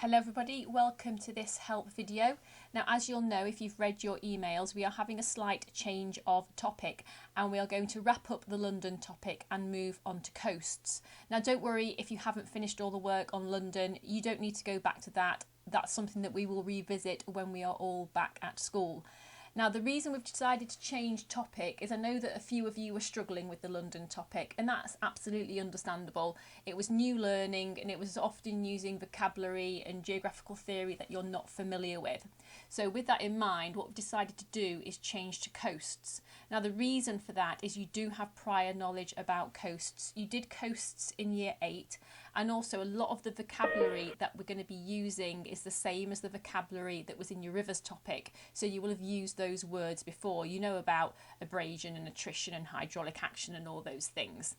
Hello everybody, welcome to this help video. Now as you'll know if you've read your emails, we are having a slight change of topic and we are going to wrap up the London topic and move on to coasts. Now don't worry if you haven't finished all the work on London, you don't need to go back to that. That's something that we will revisit when we are all back at school. Now the reason we've decided to change topic is I know that a few of you were struggling with the London topic and that's absolutely understandable. It was new learning and it was often using vocabulary and geographical theory that you're not familiar with. So with that in mind, what we've decided to do is change to coasts. Now the reason for that is you do have prior knowledge about coasts. You did coasts in year 8 and also a lot of the vocabulary that we're going to be using is the same as the vocabulary that was in your rivers topic. So you will have used those words before. You know about abrasion and attrition and hydraulic action and all those things.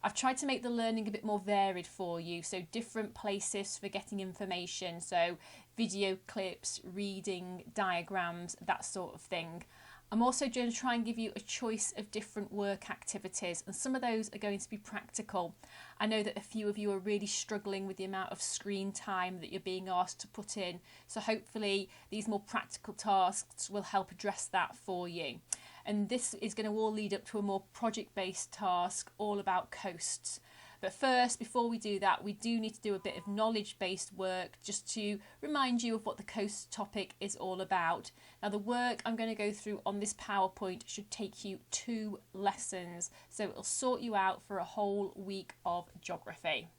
I've tried to make the learning a bit more varied for you, so different places for getting information, so video clips, reading, diagrams, that sort of thing. I'm also going to try and give you a choice of different work activities and some of those are going to be practical. I know that a few of you are really struggling with the amount of screen time that you're being asked to put in, so hopefully these more practical tasks will help address that for you. And this is going to all lead up to a more project-based task all about coasts. But first, before we do that, we do need to do a bit of knowledge-based work just to remind you of what the coast topic is all about. Now, the work I'm going to go through on this PowerPoint should take you 2 lessons, so it'll sort you out for a whole week of geography.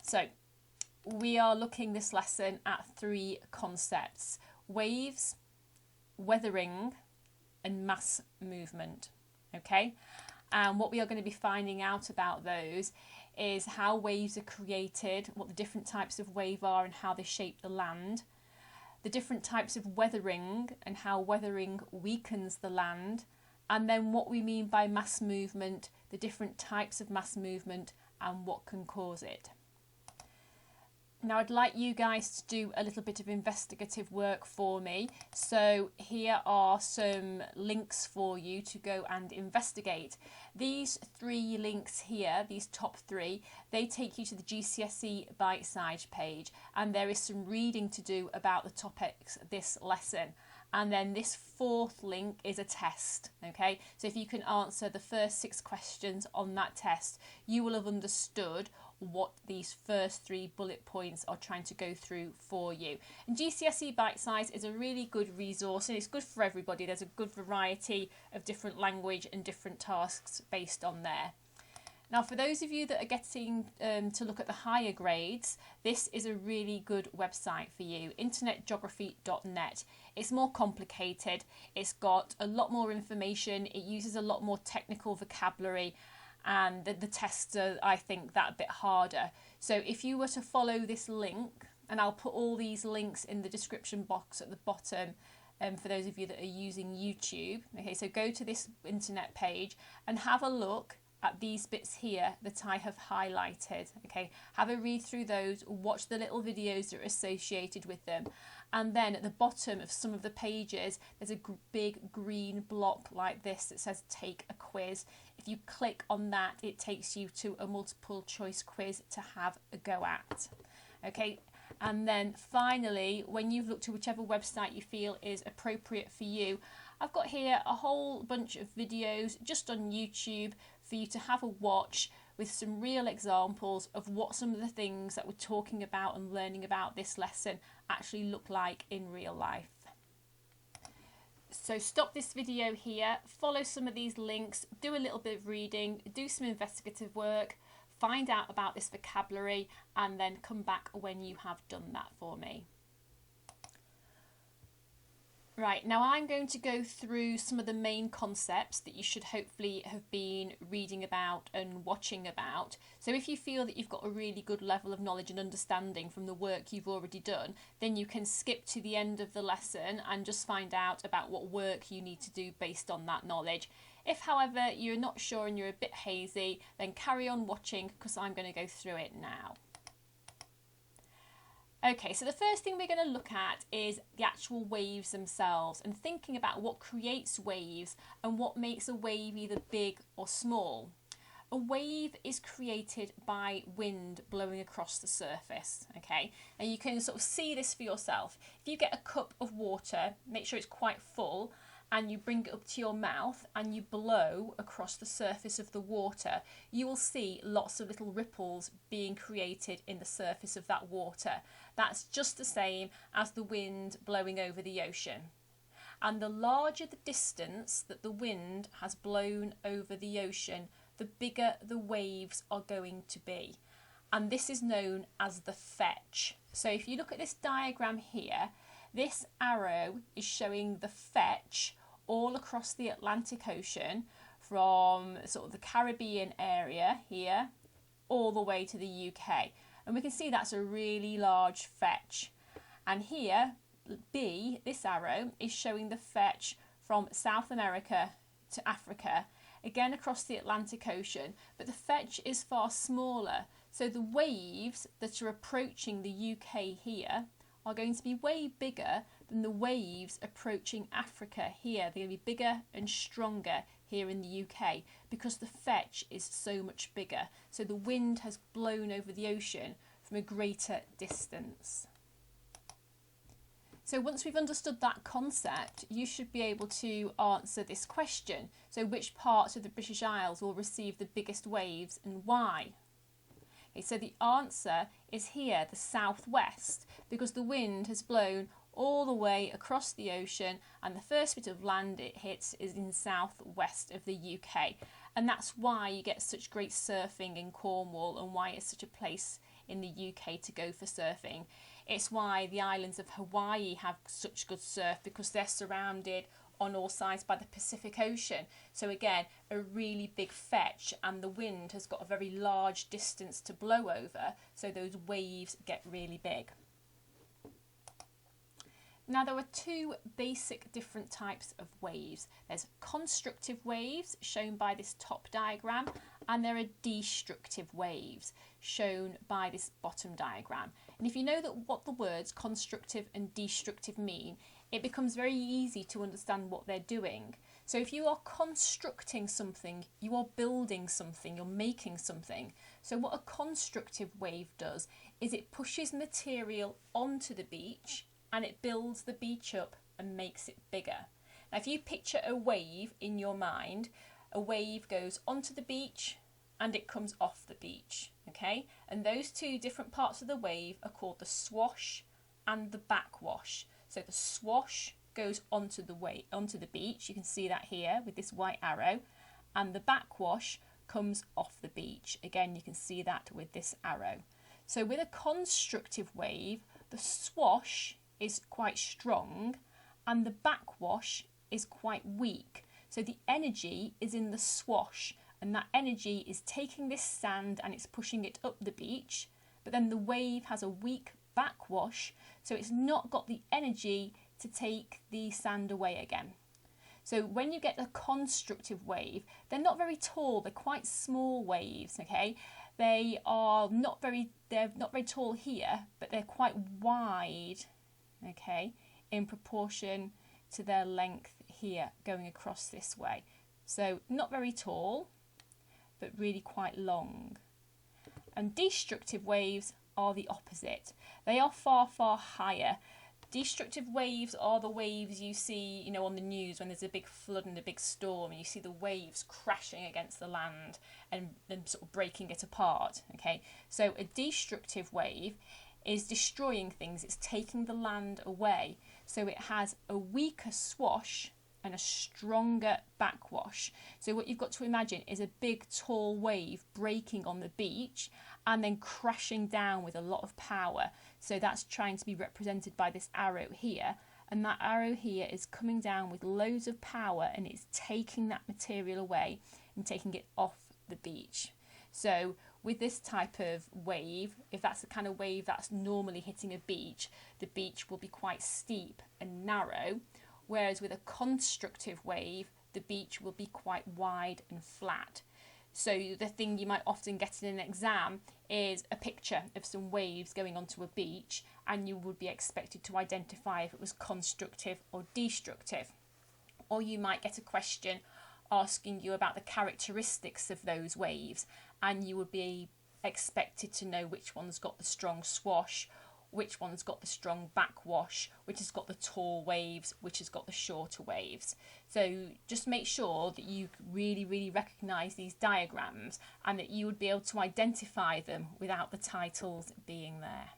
So, we are looking this lesson at 3 concepts: waves, weathering, and mass movement. Okay? And what we are going to be finding out about those is how waves are created, what the different types of wave are and how they shape the land, the different types of weathering and how weathering weakens the land, and then what we mean by mass movement, the different types of mass movement and what can cause it. Now I'd like you guys to do a little bit of investigative work for me. So here are some links for you to go and investigate. These 3 links here, these top 3, they take you to the GCSE bitesize page and there is some reading to do about the topics this lesson. And then this 4th link is a test, okay? So if you can answer the first 6 questions on that test, you will have understood what these first 3 bullet points are trying to go through for you. And GCSE Bitesize is a really good resource and it's good for everybody. There's a good variety of different language and different tasks based on there. Now for those of you that are getting to look at the higher grades, this is a really good website for you, internetgeography.net. It's more complicated, it's got a lot more information, it uses a lot more technical vocabulary and the tests are, I think, that a bit harder. So if you were to follow this link, and I'll put all these links in the description box at the bottom for those of you that are using YouTube. Okay, so go to this internet page and have a look at these bits here that I have highlighted. Okay, have a read through those, watch the little videos that are associated with them, and then at the bottom of some of the pages there's a big green block like this that says take a quiz. If you click on that, it takes you to a multiple choice quiz to have a go at. Okay, and then finally, when you've looked at whichever website you feel is appropriate for you, I've got here a whole bunch of videos just on YouTube for you to have a watch with some real examples of what some of the things that we're talking about and learning about this lesson actually look like in real life. So stop this video here, follow some of these links, do a little bit of reading, do some investigative work, find out about this vocabulary and then come back when you have done that for me. Right, now I'm going to go through some of the main concepts that you should hopefully have been reading about and watching about. So if you feel that you've got a really good level of knowledge and understanding from the work you've already done, then you can skip to the end of the lesson and just find out about what work you need to do based on that knowledge. If, however, you're not sure and you're a bit hazy, then carry on watching because I'm going to go through it now. Okay, so the first thing we're going to look at is the actual waves themselves and thinking about what creates waves and what makes a wave either big or small. a wave is created by wind blowing across the surface, okay? And you can sort of see this for yourself. If you get a cup of water, make sure it's quite full, and you bring it up to your mouth and you blow across the surface of the water, you will see lots of little ripples being created in the surface of that water. That's just the same as the wind blowing over the ocean. And the larger the distance that the wind has blown over the ocean, the bigger the waves are going to be. And this is known as the fetch. So if you look at this diagram here, this arrow is showing the fetch all across the Atlantic Ocean from sort of the Caribbean area here all the way to the UK. And we can see that's a really large fetch. And here, B, this arrow, is showing the fetch from South America to Africa, again across the Atlantic Ocean, but the fetch is far smaller. So the waves that are approaching the UK here are going to be way bigger than the waves approaching Africa here. They're going to be bigger and stronger here in the UK because the fetch is so much bigger. So the wind has blown over the ocean from a greater distance. So once we've understood that concept, you should be able to answer this question. So which parts of the British Isles will receive the biggest waves and why? Okay, so the answer is here, the southwest, because the wind has blown all the way across the ocean and the first bit of land it hits is in southwest of the UK. And that's why you get such great surfing in Cornwall and why it's such a place in the UK to go for surfing. It's why the islands of Hawaii have such good surf, because they're surrounded on all sides by the Pacific Ocean. So again, a really big fetch, and the wind has got a very large distance to blow over, so those waves get really big. Now there are two basic different types of waves. There's constructive waves, shown by this top diagram, and there are destructive waves, shown by this bottom diagram. And if you know what the words constructive and destructive mean, it becomes very easy to understand what they're doing. So if you are constructing something, you are building something, you're making something. So what a constructive wave does is it pushes material onto the beach and it builds the beach up and makes it bigger. Now if you picture a wave in your mind, a wave goes onto the beach and it comes off the beach, okay? And those two different parts of the wave are called the swash and the backwash. So the swash goes onto the beach, you can see that here with this white arrow, and the backwash comes off the beach. Again, you can see that with this arrow. So with a constructive wave, the swash is quite strong and the backwash is quite weak. So the energy is in the swash, and that energy is taking this sand and it's pushing it up the beach, but then the wave has a weak backwash, so it's not got the energy to take the sand away again. So when you get a constructive wave, they're not very tall, they're quite small waves, okay? They're not very tall here, but they're quite wide, okay, in proportion to their length here going across this way. So not very tall, but really quite long. And destructive waves are the opposite. They are far, far higher. Destructive waves are the waves you see, on the news when there's a big flood and a big storm, and you see the waves crashing against the land and then sort of breaking it apart, okay? So a destructive wave is destroying things, it's taking the land away. So it has a weaker swash and a stronger backwash. So what you've got to imagine is a big tall wave breaking on the beach and then crashing down with a lot of power. So that's trying to be represented by this arrow here, and that arrow here is coming down with loads of power and it's taking that material away and taking it off the beach. So with this type of wave, if that's the kind of wave that's normally hitting a beach, the beach will be quite steep and narrow, whereas with a constructive wave, the beach will be quite wide and flat. So the thing you might often get in an exam is a picture of some waves going onto a beach, and you would be expected to identify if it was constructive or destructive. Or you might get a question asking you about the characteristics of those waves, and you would be expected to know which one's got the strong swash, which one's got the strong backwash, which has got the tall waves, which has got the shorter waves. So just make sure that you really recognise these diagrams and that you would be able to identify them without the titles being there.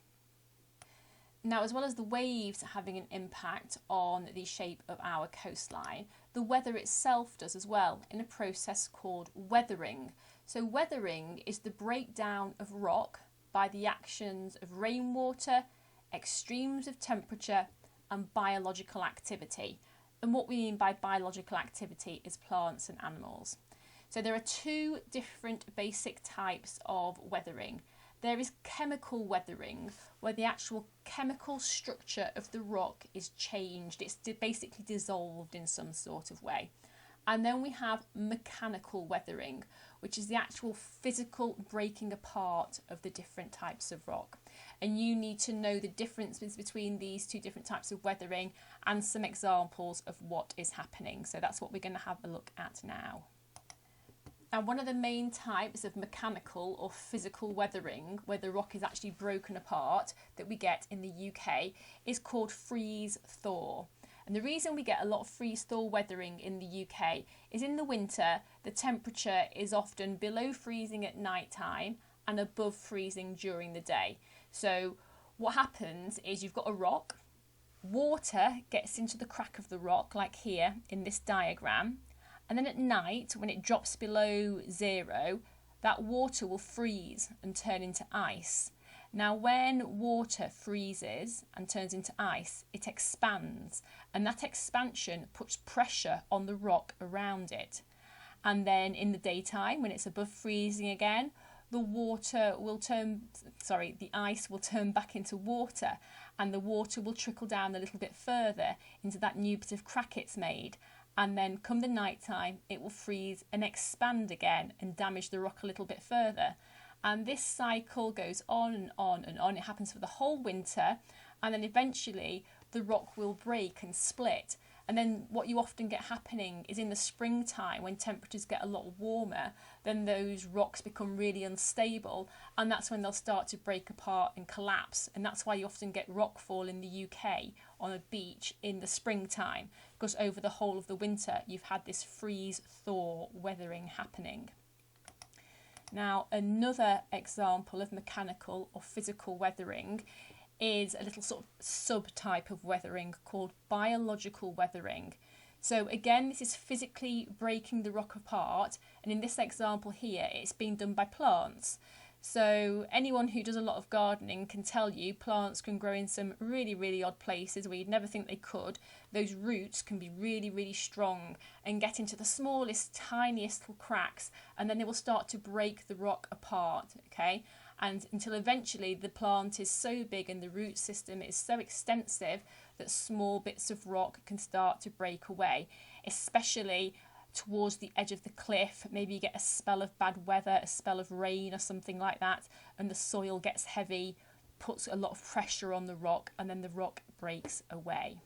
Now, as well as the waves having an impact on the shape of our coastline, the weather itself does as well, in a process called weathering. So weathering is the breakdown of rock by the actions of rainwater, extremes of temperature and biological activity. And what we mean by biological activity is plants and animals. So there are two different basic types of weathering. There is chemical weathering, where the actual chemical structure of the rock is changed. It's basically dissolved in some sort of way. And then we have mechanical weathering, which is the actual physical breaking apart of the different types of rock. And you need to know the differences between these two different types of weathering and some examples of what is happening. So that's what we're going to have a look at now. And one of the main types of mechanical or physical weathering, where the rock is actually broken apart, that we get in the UK is called freeze-thaw. And the reason we get a lot of freeze-thaw weathering in the UK is in the winter, the temperature is often below freezing at night time and above freezing during the day. So what happens is you've got a rock, water gets into the crack of the rock, like here in this diagram, and then at night, when it drops below 0, that water will freeze and turn into ice. Now, when water freezes and turns into ice, it expands, and that expansion puts pressure on the rock around it. And then in the daytime, when it's above freezing again, the ice will turn back into water, and the water will trickle down a little bit further into that new bit of crack it's made. And then come the night time, it will freeze and expand again and damage the rock a little bit further. And this cycle goes on and on and on. It happens for the whole winter, and then eventually the rock will break and split. And then what you often get happening is in the springtime, when temperatures get a lot warmer, then those rocks become really unstable, and that's when they'll start to break apart and collapse. And that's why you often get rockfall in the UK on a beach in the springtime, because over the whole of the winter you've had this freeze-thaw weathering happening. Now, another example of mechanical or physical weathering is a little sort of subtype of weathering called biological weathering. So again, this is physically breaking the rock apart, and in this example here, it's being done by plants. So anyone who does a lot of gardening can tell you plants can grow in some really odd places where you'd never think they could. Those roots can be really strong and get into the smallest, tiniest little cracks, and then they will start to break the rock apart, okay? And until eventually the plant is so big and the root system is so extensive that small bits of rock can start to break away, especially towards the edge of the cliff. Maybe you get a spell of bad weather, a spell of rain or something like that, and the soil gets heavy, puts a lot of pressure on the rock, and then the rock breaks away.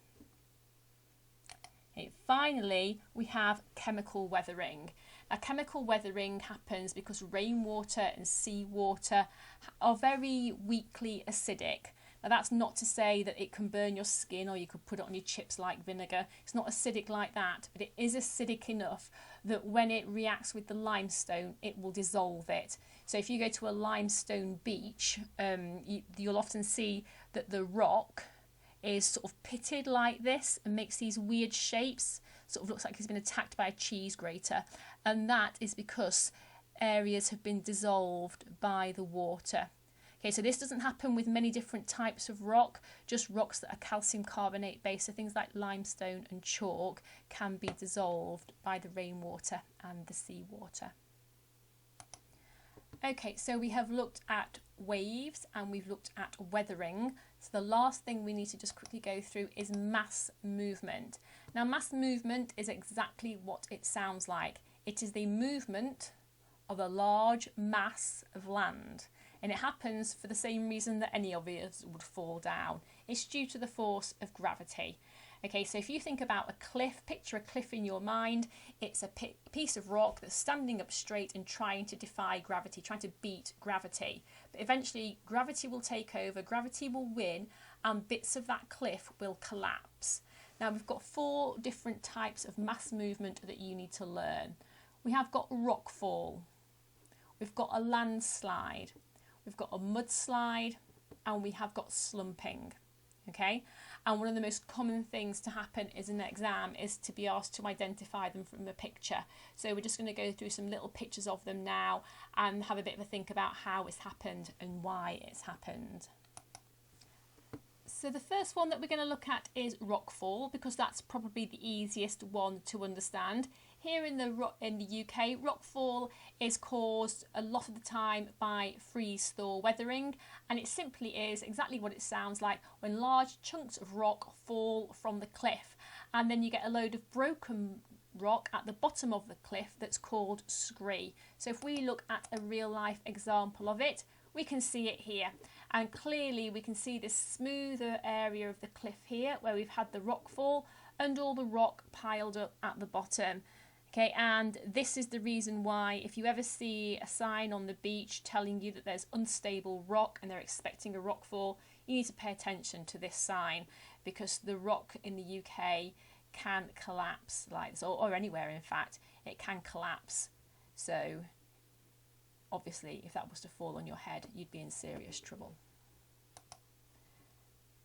Okay, finally, we have chemical weathering. Now, chemical weathering happens because rainwater and seawater are very weakly acidic. Now, that's not to say that it can burn your skin or you could put it on your chips like vinegar. It's not acidic like that, but it is acidic enough that when it reacts with the limestone, it will dissolve it. So if you go to a limestone beach, you'll often see that the rock is sort of pitted like this and makes these weird shapes, sort of looks like it's been attacked by a cheese grater. And that is because areas have been dissolved by the water. Okay, so this doesn't happen with many different types of rock, just rocks that are calcium carbonate based, so things like limestone and chalk can be dissolved by the rainwater and the seawater. Okay, so we have looked at waves and we've looked at weathering. So the last thing we need to just quickly go through is mass movement. Now, mass movement is exactly what it sounds like. It is the movement of a large mass of land. And it happens for the same reason that any of us would fall down. It's due to the force of gravity. Okay, so if you think about a cliff, picture a cliff in your mind. It's a piece of rock that's standing up straight and trying to defy gravity, trying to beat gravity. But eventually gravity will take over, gravity will win, and bits of that cliff will collapse. Now we've got 4 different types of mass movement that you need to learn. We have got rockfall, we've got a landslide, we've got a mudslide, and we have got slumping. Okay, and one of the most common things to happen in an exam is to be asked to identify them from a picture. So we're just going to go through some little pictures of them now and have a bit of a think about how it's happened and why it's happened. So the first one that we're going to look at is rockfall, because that's probably the easiest one to understand. Here in the UK, rockfall is caused a lot of the time by freeze-thaw weathering, and it simply is exactly what it sounds like when large chunks of rock fall from the cliff, and then you get a load of broken rock at the bottom of the cliff that's called scree. So if we look at a real-life example of it, we can see it here, and clearly we can see this smoother area of the cliff here where we've had the rockfall and all the rock piled up at the bottom. Okay, and this is the reason why if you ever see a sign on the beach telling you that there's unstable rock and they're expecting a rockfall, you need to pay attention to this sign, because the rock in the UK can collapse like this, or anywhere in fact, it can collapse. So obviously if that was to fall on your head, you'd be in serious trouble.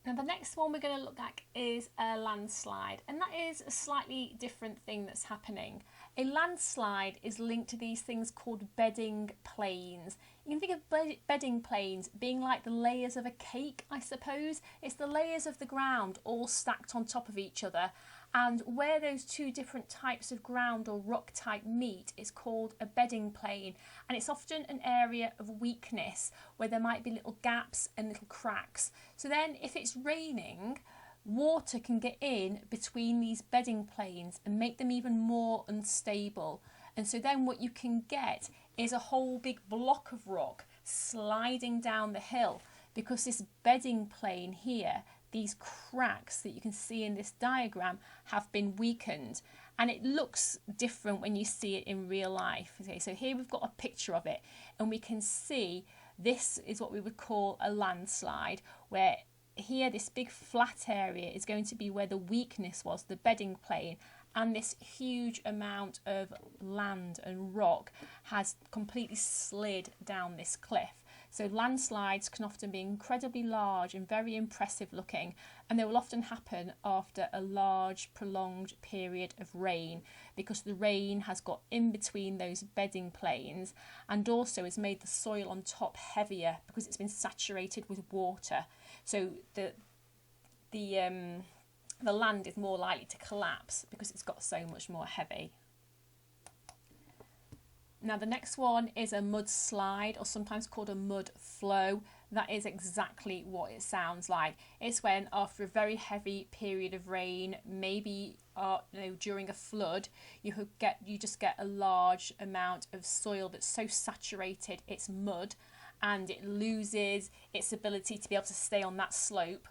Now the next one we're going to look at is a landslide, and that is a slightly different thing that's happening. A landslide is linked to these things called bedding planes. You can think of bedding planes being like the layers of a cake, I suppose. It's the layers of the ground all stacked on top of each other, and where those 2 different types of ground or rock type meet is called a bedding plane, and it's often an area of weakness where there might be little gaps and little cracks. So then if it's raining, water can get in between these bedding planes and make them even more unstable, and so then what you can get is a whole big block of rock sliding down the hill, because this bedding plane here, these cracks that you can see in this diagram, have been weakened, and it looks different when you see it in real life. Okay, so here we've got a picture of it, and we can see this is what we would call a landslide, where here this big flat area is going to be where the weakness was, the bedding plane, and this huge amount of land and rock has completely slid down this cliff. So landslides can often be incredibly large and very impressive looking, and they will often happen after a large prolonged period of rain, because the rain has got in between those bedding planes and also has made the soil on top heavier because it's been saturated with water. So the land is more likely to collapse because it's got so much more heavy. Now the next one is a mudslide, or sometimes called a mud flow. That is exactly what it sounds like. It's when after a very heavy period of rain, maybe during a flood, you just get a large amount of soil that's so saturated it's mud, and it loses its ability to be able to stay on that slope.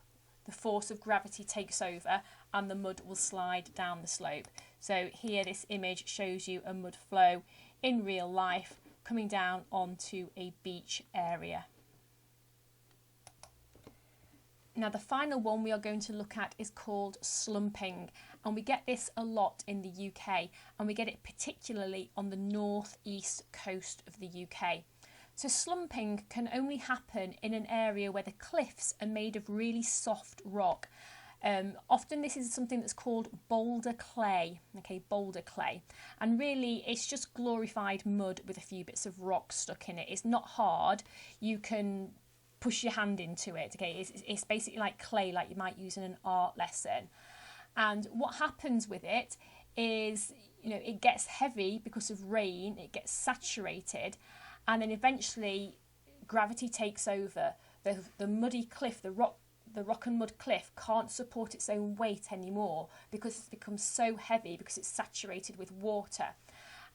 The force of gravity takes over and the mud will slide down the slope. So here this image shows you a mud flow in real life coming down onto a beach area. Now the final one we are going to look at is called slumping, and we get this a lot in the UK, and we get it particularly on the northeast coast of the UK. So slumping can only happen in an area where the cliffs are made of really soft rock. Often this is something that's called boulder clay, boulder clay, and really it's just glorified mud with a few bits of rock stuck in it. It's not hard, you can push your hand into it, it's basically like clay, like you might use in an art lesson. And what happens with it is, it gets heavy because of rain, it gets saturated, and then eventually gravity takes over. The muddy cliff, the rock and mud cliff can't support its own weight anymore because it's become so heavy because it's saturated with water.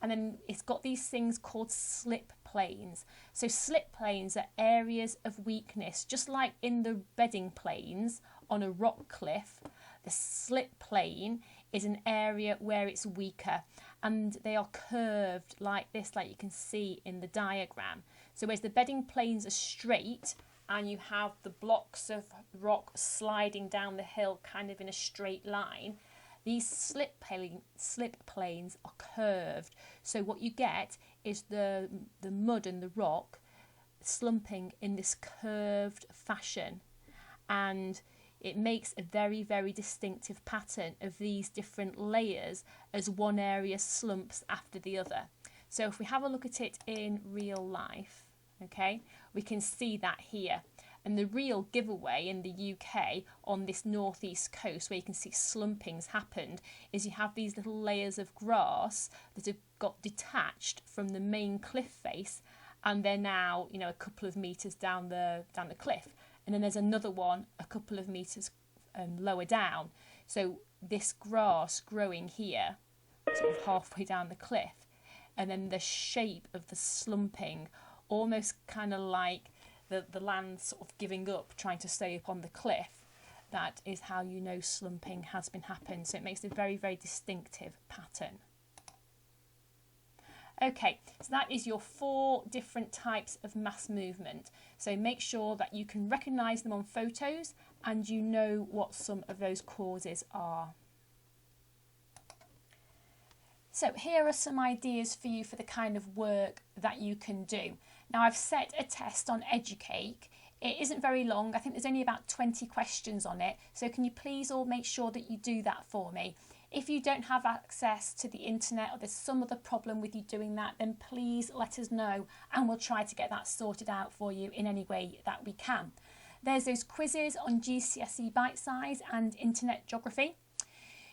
And then it's got these things called slip planes. So slip planes are areas of weakness, just like in the bedding planes on a rock cliff. The slip plane is an area where it's weaker, and they are curved like this, like you can see in the diagram. So whereas the bedding planes are straight and you have the blocks of rock sliding down the hill kind of in a straight line, these slip planes are curved. So what you get is the mud and the rock slumping in this curved fashion, and it makes a very, very distinctive pattern of these different layers as one area slumps after the other. So if we have a look at it in real life, okay, we can see that here. And the real giveaway in the UK on this northeast coast, where you can see slumpings happened, is you have these little layers of grass that have got detached from the main cliff face, and they're now, you know, a couple of metres down the cliff. And then there's another one a couple of metres lower down. So this grass growing here, sort of halfway down the cliff, and then the shape of the slumping, almost kind of like the land sort of giving up, trying to stay up on the cliff. That is how you know slumping has been happened. So it makes a very, very distinctive pattern. Okay, so that is your 4 different types of mass movement. So make sure that you can recognise them on photos and you know what some of those causes are. So here are some ideas for you for the kind of work that you can do. Now I've set a test on Educake. It isn't very long. I think there's only about 20 questions on it. So can you please all make sure that you do that for me? If you don't have access to the internet, or there's some other problem with you doing that, then please let us know and we'll try to get that sorted out for you in any way that we can. There's those quizzes on GCSE bitesize and internet geography.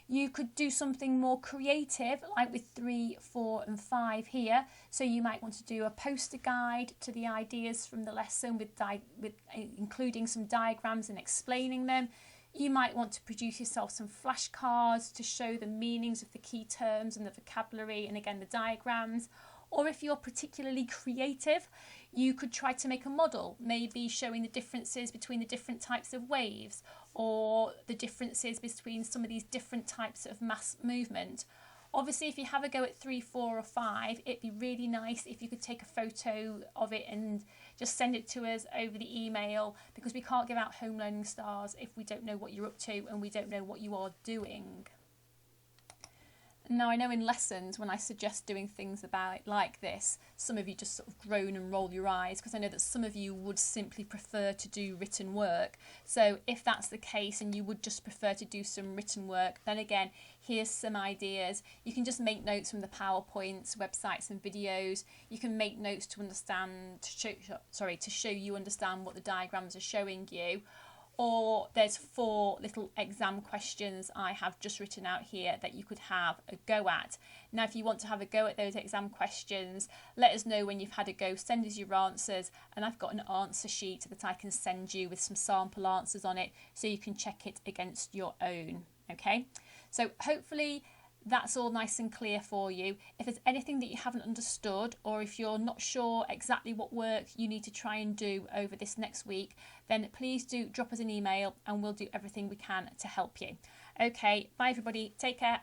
You could do something more creative, like with 3, 4 and 5 here. So you might want to do a poster guide to the ideas from the lesson with including some diagrams and explaining them. You might want to produce yourself some flashcards to show the meanings of the key terms and the vocabulary and again the diagrams. Or if you're particularly creative, you could try to make a model, maybe showing the differences between the different types of waves or the differences between some of these different types of mass movement. Obviously, if you have a go at 3, 4 or 5, it'd be really nice if you could take a photo of it and just send it to us over the email, because we can't give out home learning stars if we don't know what you're up to and we don't know what you are doing. Now, I know in lessons, when I suggest doing things about like this, some of you just sort of groan and roll your eyes, because I know that some of you would simply prefer to do written work. So if that's the case and you would just prefer to do some written work, then again, here's some ideas. You can just make notes from the PowerPoints, websites and videos. You can make notes to understand, to show you understand what the diagrams are showing you. Or there's 4 little exam questions I have just written out here that you could have a go at. Now, if you want to have a go at those exam questions, let us know when you've had a go, send us your answers, and I've got an answer sheet that I can send you with some sample answers on it so you can check it against your own. Okay, so hopefully that's all nice and clear for you. If there's anything that you haven't understood, or if you're not sure exactly what work you need to try and do over this next week, then please do drop us an email and we'll do everything we can to help you. Okay, bye everybody, take care.